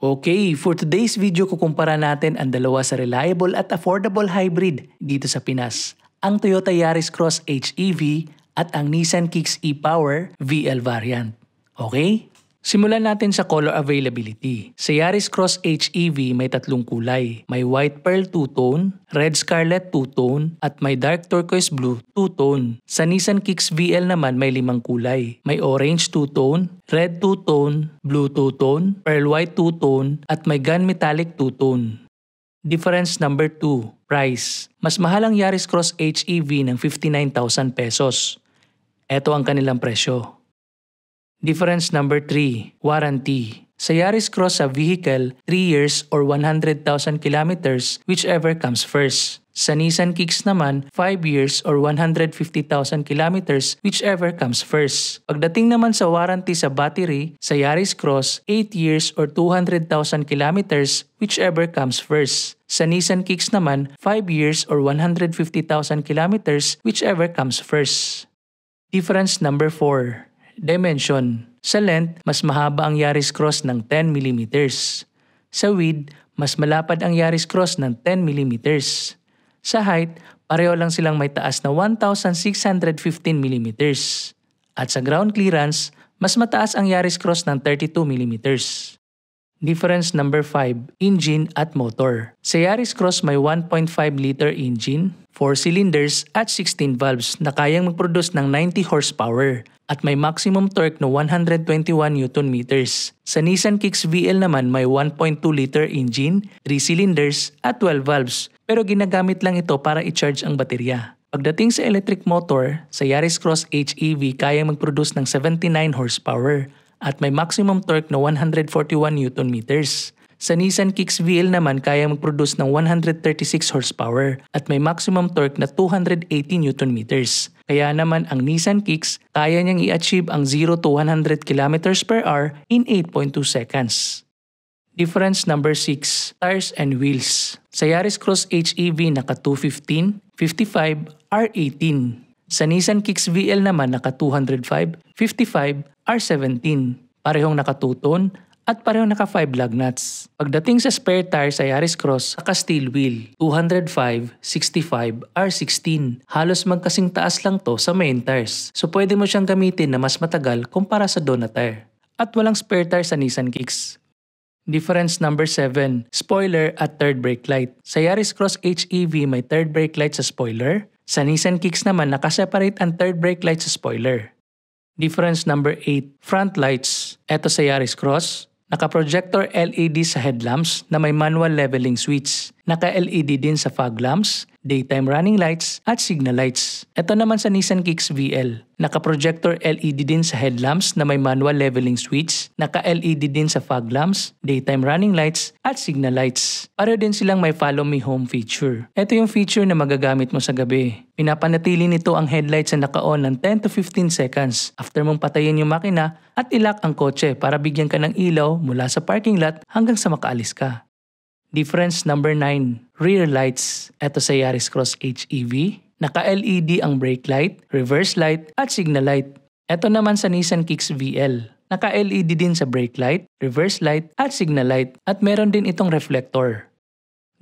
Okay, for today's video kukumpara natin ang dalawa sa reliable at affordable hybrid dito sa Pinas. Ang Toyota Yaris Cross HEV at ang Nissan Kicks e-Power VL variant. Okay? Simulan natin sa color availability. Sa Yaris Cross HEV may tatlong kulay. May white pearl two-tone, red scarlet two-tone, at may dark turquoise blue two-tone. Sa Nissan Kicks VL naman may 5 kulay. May orange two-tone, red two-tone, blue two-tone, pearl white two-tone, at may gun metallic two-tone. Difference number 2, price. Mas mahal ang Yaris Cross HEV ng 59,000 pesos. Ito ang kanilang presyo. Difference number 3, warranty. Sa Yaris Cross sa vehicle, 3 years or 100,000 kilometers whichever comes first. Sa Nissan Kicks naman, 5 years or 150,000 kilometers whichever comes first. Pagdating naman sa warranty sa battery, sa Yaris Cross, 8 years or 200,000 kilometers whichever comes first. Sa Nissan Kicks naman, 5 years or 150,000 kilometers whichever comes first. Difference number 4, dimension. Sa length, mas mahaba ang Yaris Cross ng 10 mm. Sa width, mas malapad ang Yaris Cross ng 10 mm. Sa height, pareho lang silang may taas na 1,615 mm. At sa ground clearance, mas mataas ang Yaris Cross ng 32 mm. Difference number 5, engine at motor. Sa Yaris Cross may 1.5 liter engine, 4 cylinders at 16 valves na kayang mag-produce ng 90 horsepower at may maximum torque na 121 Nm. Sa Nissan Kicks VL naman may 1.2 liter engine, 3 cylinders at 12 valves pero ginagamit lang ito para i-charge ang baterya. Pagdating sa electric motor, sa Yaris Cross HEV kayang mag-produce ng 79 horsepower at may maximum torque na 141 Nm. Sa Nissan Kicks VL naman kaya mag-produce ng 136 horsepower at may maximum torque na 280 Nm. Kaya naman ang Nissan Kicks kaya niyang i-achieve ang 0 to 100 km/h in 8.2 seconds. Difference number 6, tires and wheels. Sa Yaris Cross HEV naka 215, 55, R18. Sa Nissan Kicks VL naman naka 205, 55, R17. Parehong naka 2-tone at parehong naka 5 lug nuts. Pagdating sa spare tire sa Yaris Cross, naka steel wheel, 205, 65, R16. Halos magkasing taas lang to sa main tires. So pwede mo siyang gamitin na mas matagal kumpara sa Donna tire. At walang spare tire sa Nissan Kicks. Difference number 7, spoiler at third brake light. Sa Yaris Cross HEV may third brake light sa spoiler. Sa Nissan Kicks naman nakaseparate ang third brake light sa spoiler. Difference number 8, front lights. Ito sa Yaris Cross, naka-projector LED sa headlamps na may manual leveling switch. Naka-LED din sa fog lamps, daytime running lights at signal lights. Ito naman sa Nissan Kicks VL, naka-projector LED din sa headlamps na may manual leveling switch. Naka-LED din sa fog lamps, daytime running lights at signal lights. Pareho din silang may follow me home feature. Ito yung feature na magagamit mo sa gabi. Pinapanatili nito ang headlights na naka-on ng 10 to 15 seconds after mong patayin yung makina at ilock ang kotse para bigyan ka ng ilaw mula sa parking lot hanggang sa makaalis ka. Difference number 9, rear lights. Ito sa Yaris Cross HEV, naka-LED ang brake light, reverse light at signal light. Ito naman sa Nissan Kicks VL, naka-LED din sa brake light, reverse light at signal light at meron din itong reflector.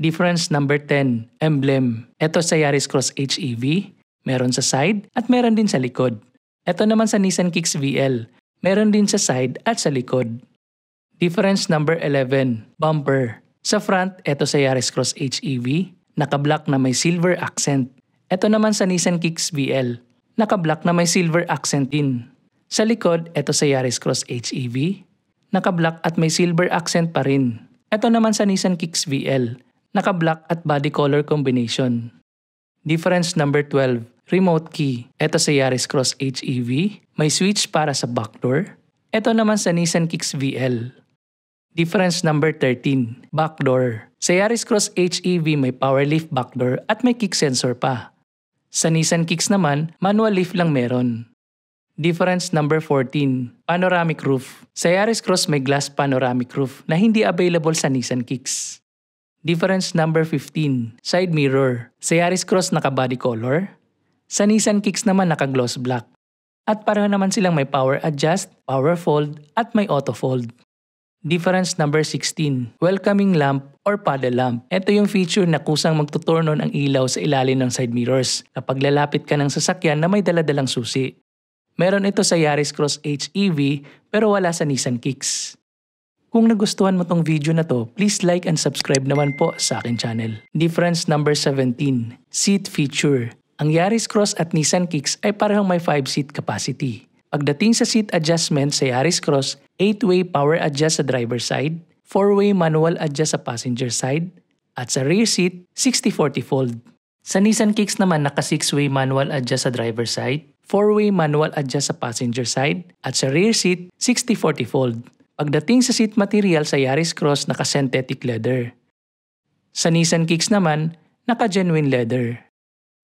Difference number 10, emblem. Ito sa Yaris Cross HEV, meron sa side at meron din sa likod. Ito naman sa Nissan Kicks VL, meron din sa side at sa likod. Difference number 11, bumper. Sa front, ito sa Yaris Cross HEV, naka-black na may silver accent. Ito naman sa Nissan Kicks VL, naka-black na may silver accent din. Sa likod, ito sa Yaris Cross HEV, naka-black at may silver accent pa rin. Ito naman sa Nissan Kicks VL, naka-black at body color combination. Difference number 12, remote key. Ito sa Yaris Cross HEV, may switch para sa back door. Ito naman sa Nissan Kicks VL. Difference number 13, back door. Sa Yaris Cross HEV may power lift back door at may kick sensor pa. Sa Nissan Kicks naman, manual lift lang meron. Difference number 14, panoramic roof. Sa Yaris Cross may glass panoramic roof na hindi available sa Nissan Kicks. Difference number 15, side mirror. Sa Yaris Cross naka-body color. Sa Nissan Kicks naman naka-gloss black. At pareho naman silang may power adjust, power fold at may auto fold. Difference number 16, welcoming lamp or paddle lamp. Ito yung feature na kusang magtuturnon ang ilaw sa ilalim ng side mirrors kapag lalapit ka ng sasakyan na may daladalang susi. Meron ito sa Yaris Cross HEV pero wala sa Nissan Kicks. Kung nagustuhan mo tong video na to, please like and subscribe naman po sa akin channel. Difference number 17, seat feature. Ang Yaris Cross at Nissan Kicks ay parehong may 5-seat capacity. Pagdating sa seat adjustment sa Yaris Cross, 8-way power adjust sa driver side, 4-way manual adjust sa passenger side, at sa rear seat, 60/40 fold. Sa Nissan Kicks naman naka 6-way manual adjust sa driver side, 4-way manual adjust sa passenger side, at sa rear seat, 60/40 fold. Pagdating sa seat material sa Yaris Cross naka synthetic leather. Sa Nissan Kicks naman, naka genuine leather.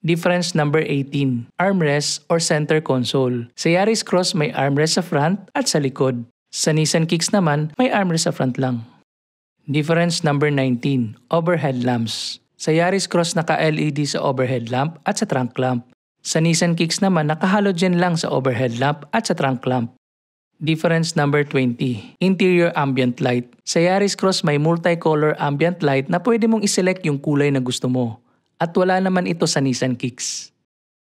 Difference number 18, armrest or center console. Sa Yaris Cross may armrest sa front at sa likod. Sa Nissan Kicks naman may armrest sa front lang. Difference number 19, overhead lamps. Sa Yaris Cross naka-LED sa overhead lamp at sa trunk lamp. Sa Nissan Kicks naman naka-halogen lang sa overhead lamp at sa trunk lamp. Difference number 20, interior ambient light. Sa Yaris Cross may multicolor ambient light na pwede mong iselect yung kulay na gusto mo. At wala naman ito sa Nissan Kicks.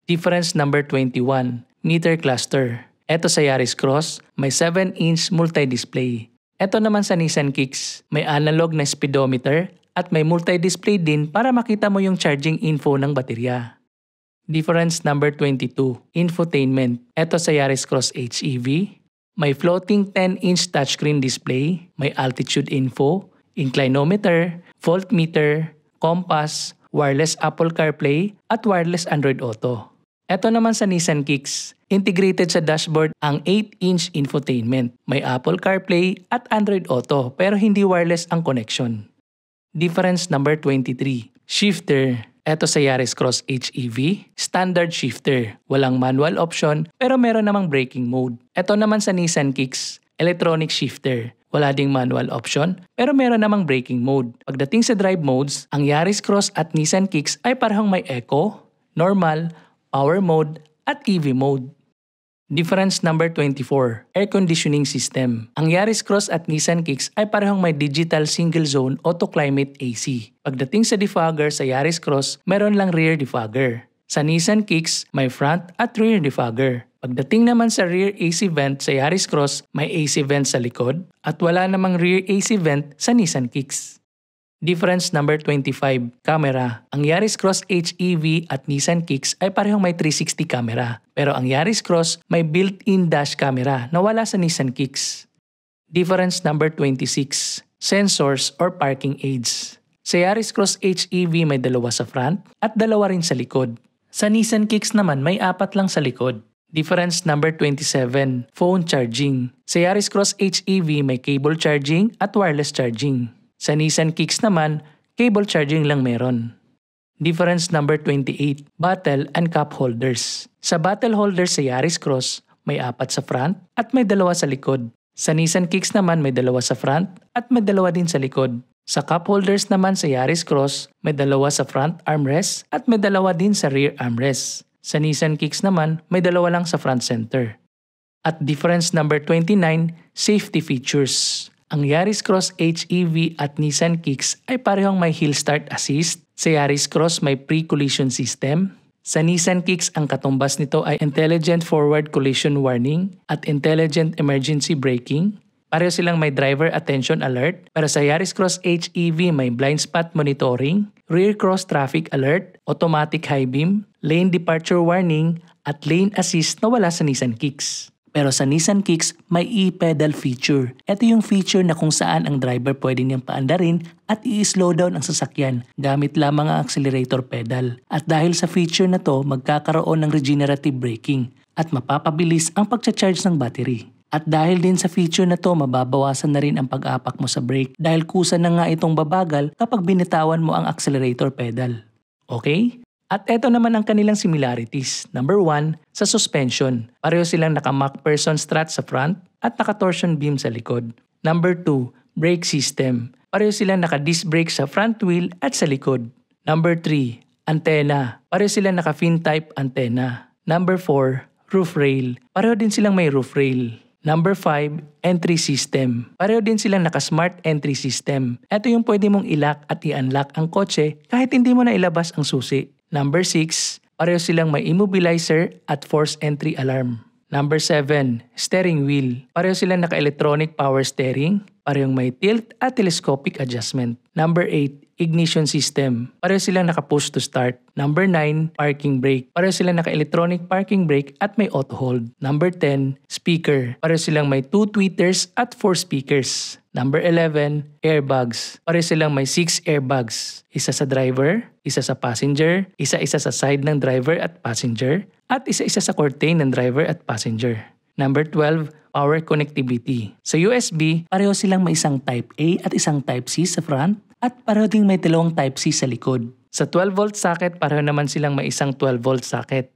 Difference number 21, meter cluster. Ito sa Yaris Cross, may 7-inch multi-display. Ito naman sa Nissan Kicks, may analog na speedometer at may multi-display din para makita mo yung charging info ng baterya. Difference number 22, infotainment. Ito sa Yaris Cross HEV, may floating 10-inch touchscreen display, may altitude info, inclinometer, voltmeter, compass, wireless Apple CarPlay at wireless Android Auto. Ito naman sa Nissan Kicks, integrated sa dashboard ang 8-inch infotainment. May Apple CarPlay at Android Auto pero hindi wireless ang connection. Difference number 23, shifter. Ito sa Yaris Cross HEV, standard shifter. Walang manual option pero meron namang braking mode. Ito naman sa Nissan Kicks, electronic shifter. Wala ding manual option pero meron namang braking mode. Pagdating sa drive modes, ang Yaris Cross at Nissan Kicks ay parehong may Eco, Normal, Power Mode at EV mode. Difference number 24, air conditioning system. Ang Yaris Cross at Nissan Kicks ay parehong may digital single zone auto climate AC. Pagdating sa defogger sa Yaris Cross, meron lang rear defogger. Sa Nissan Kicks, may front at rear defogger. Pagdating naman sa rear AC vent sa Yaris Cross, may AC vent sa likod at wala namang rear AC vent sa Nissan Kicks. Difference number 25, camera. Ang Yaris Cross HEV at Nissan Kicks ay parehong may 360 camera. Pero ang Yaris Cross may built-in dash camera na wala sa Nissan Kicks. Difference number 26, sensors or parking aids. Sa Yaris Cross HEV may 2 sa front at 2 rin sa likod. Sa Nissan Kicks naman may 4 lang sa likod. Difference number 27, phone charging. Sa Yaris Cross HEV may cable charging at wireless charging. Sa Nissan Kicks naman, cable charging lang meron. Difference number 28, bottle and cup holders. Sa bottle holders sa Yaris Cross, may 4 sa front at may 2 sa likod. Sa Nissan Kicks naman may 2 sa front at may 2 din sa likod. Sa cup holders naman sa Yaris Cross, may 2 sa front armrest at may 2 din sa rear armrest. Sa Nissan Kicks naman, may 2 lang sa front center. At difference number 29, safety features. Ang Yaris Cross HEV at Nissan Kicks ay parehong may hill start assist. Sa Yaris Cross may pre-collision system. Sa Nissan Kicks ang katumbas nito ay intelligent forward collision warning at intelligent emergency braking. Pareho silang may driver attention alert. Pero sa Yaris Cross HEV may blind spot monitoring, rear cross traffic alert, automatic high beam, lane departure warning at lane assist na wala sa Nissan Kicks. Pero sa Nissan Kicks, may e-pedal feature. Ito yung feature na kung saan ang driver pwede niyang paandarin at i-slow down ang sasakyan gamit lamang ang accelerator pedal. At dahil sa feature na to, magkakaroon ng regenerative braking at mapapabilis ang pagcha-charge ng battery. At dahil din sa feature na to, mababawasan na rin ang pag-apak mo sa brake dahil kusa na nga itong babagal kapag binitawan mo ang accelerator pedal. Okay? At eto naman ang kanilang similarities. Number 1, sa suspension. Pareho silang naka-Mach person strut sa front at naka-torsion beam sa likod. Number 2, brake system. Pareho silang naka-disc brake sa front wheel at sa likod. Number 3, antenna. Pareho silang naka-fin type antenna. Number 4, roof rail. Pareho din silang may roof rail. Number 5, entry system. Pareho din silang naka-smart entry system. Ito yung pwede mong i-lock at i-unlock ang kotse kahit hindi mo na ilabas ang susi. Number 6, pareho silang may immobilizer at force entry alarm. Number 7, steering wheel. Pareho silang naka-electronic power steering, parehong may tilt at telescopic adjustment. Number 8, ignition system. Pareho silang naka-push to start. Number 9, parking brake. Pareho silang naka-electronic parking brake at may auto hold. Number 10, speaker. Pareho silang may 2 tweeters at 4 speakers. Number 11, airbags. Pareho silang may 6 airbags. Isa sa driver, isa sa passenger, isa-isa sa side ng driver at passenger, at isa-isa sa curtain ng driver at passenger. Number 12, power connectivity. Sa USB, pareho silang may isang Type A at isang Type C sa front at pareho ding may dalawang Type C sa likod. Sa 12-volt socket, pareho naman silang may isang 12-volt socket.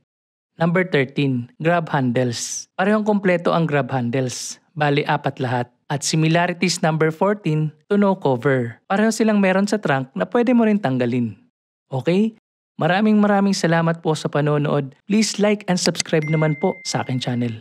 Number 13, grab handles. Parehong kompleto ang grab handles. Bali, 4 lahat. At similarities number 14, tonneau cover. Pareho silang meron sa trunk na pwede mo rin tanggalin. Okay? Maraming salamat po sa panonood. Please like and subscribe naman po sa aking channel.